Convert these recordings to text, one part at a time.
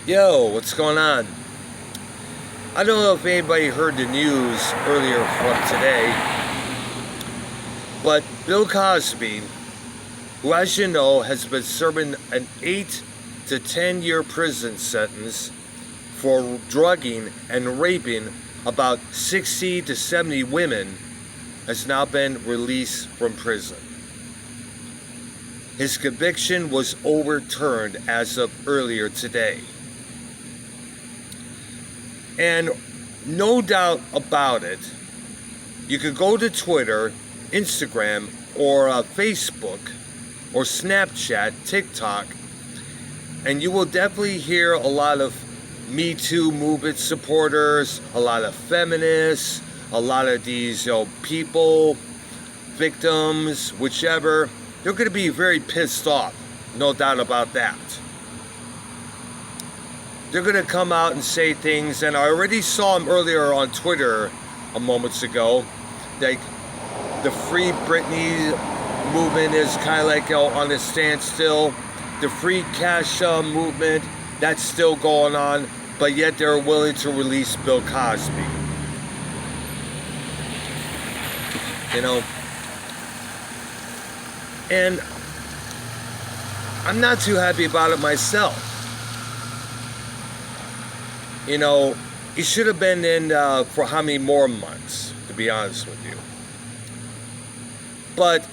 Yo, what's going on? I don't know if anybody heard the news earlier from today, but Bill Cosby, who, as you know, has been serving an 8 to 10 year prison sentence for drugging and raping about 60 to 70 women, has now been released from prison. His conviction was overturned as of earlier today. And no doubt about it, you could go to Twitter, Instagram, or Facebook, or Snapchat, TikTok, and you will definitely hear a lot of Me Too movement supporters, a lot of feminists, a lot of these people, victims, whichever. They're going to be very pissed off, no doubt about that. They're going to come out and say things, and I already saw them earlier on Twitter a moments ago, like the Free Britney movement is kind of like on a standstill. The Free Cash movement, that's still going on, but yet they're willing to release Bill Cosby. You know? And I'm not too happy about it myself. You know, he should have been in for how many more months, to be honest with you. But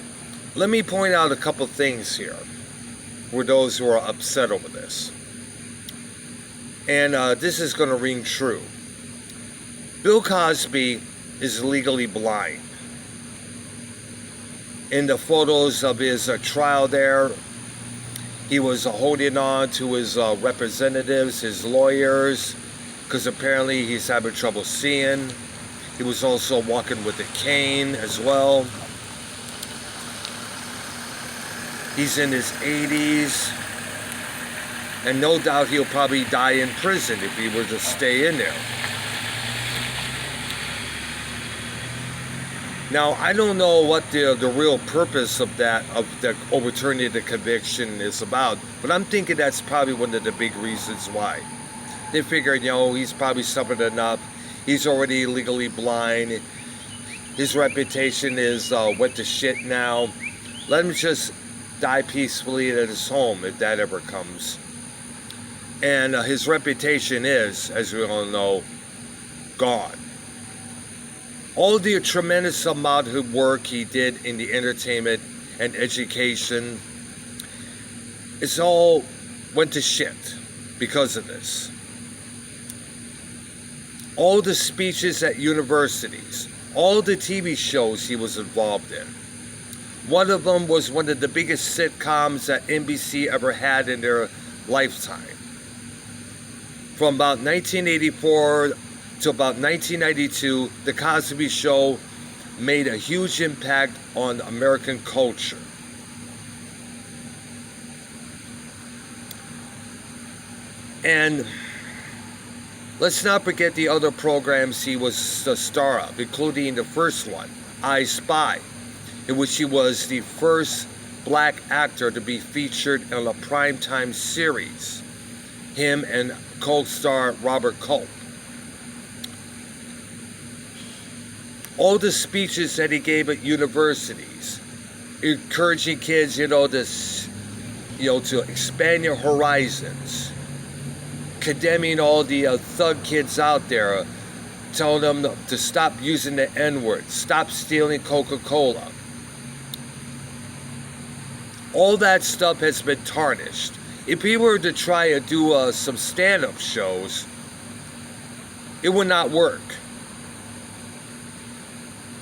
let me point out a couple things here for those who are upset over this. And this is going to ring true. Bill Cosby is legally blind. In the photos of his trial there, he was holding on to his representatives, his lawyers, because apparently he's having trouble seeing. He was also walking with a cane as well. He's in his 80s, and no doubt he'll probably die in prison if he were to stay in there. Now, I don't know what the real purpose of the overturning the conviction is about, but I'm thinking that's probably one of the big reasons why. They figured, he's probably suffered enough. He's already legally blind. His reputation is went to shit now. Let him just die peacefully at his home if that ever comes. And his reputation is, as we all know, gone. All the tremendous amount of work he did in the entertainment and education, it's all went to shit because of this. All the speeches at universities, all the TV shows he was involved in. One of them was one of the biggest sitcoms that NBC ever had in their lifetime. From about 1984 to about 1992, The Cosby Show made a huge impact on American culture. And let's not forget the other programs he was the star of, including the first one, I Spy, in which he was the first black actor to be featured in a primetime series. Him and co-star Robert Culp. All the speeches that he gave at universities, encouraging kids, to expand your horizons, condemning all the thug kids out there, telling them to stop using the N-word, stop stealing Coca-Cola. All that stuff has been tarnished. If he were to try to do some stand-up shows, it would not work.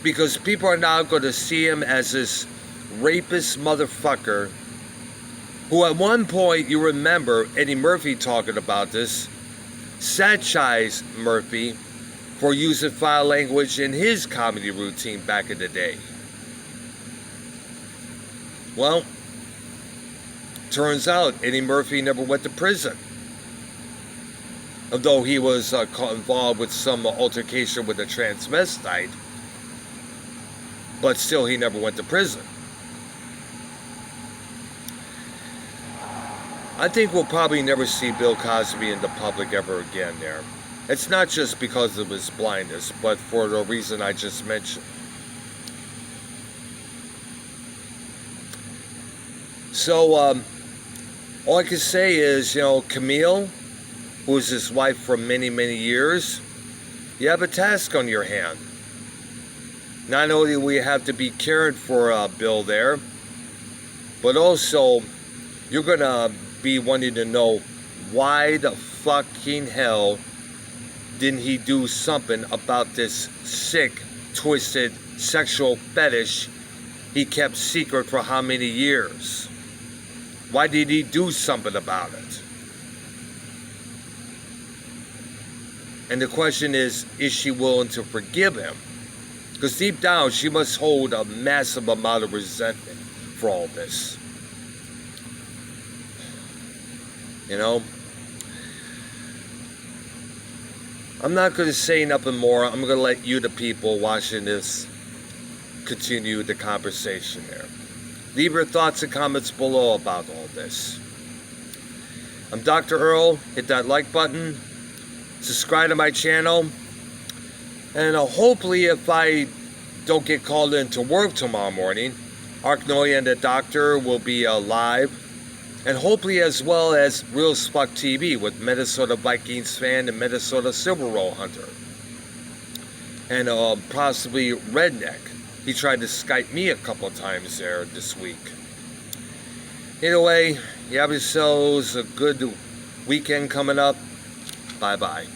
Because people are now going to see him as this rapist motherfucker who at one point, you remember Eddie Murphy talking about this, satirized Murphy for using foul language in his comedy routine back in the day. Well, turns out Eddie Murphy never went to prison. Although he was involved with some altercation with a transvestite, but still he never went to prison. I think we'll probably never see Bill Cosby in the public ever again there. It's not just because of his blindness, but for the reason I just mentioned. So, all I can say is, Camille, who was his wife for many, many years, you have a task on your hand. Not only will you have to be caring for Bill there, but also you're going to be wanting to know why the fucking hell didn't he do something about this sick, twisted sexual fetish he kept secret for how many years? Why did he do something about it? And the question is she willing to forgive him? Because deep down, she must hold a massive amount of resentment for all this. I'm not going to say nothing more. I'm going to let you, the people watching this, continue the conversation there. Leave your thoughts and comments below about all this. I'm Dr. Earl. Hit that like button. Subscribe to my channel. And hopefully, if I don't get called into work tomorrow morning, Arknoy and the Doctor will be live. And hopefully as well as Real Spuck TV with Minnesota Vikings fan and Minnesota Silver Roll hunter. And possibly Redneck. He tried to Skype me a couple times there this week. Either way, you have yourselves a good weekend coming up. Bye-bye.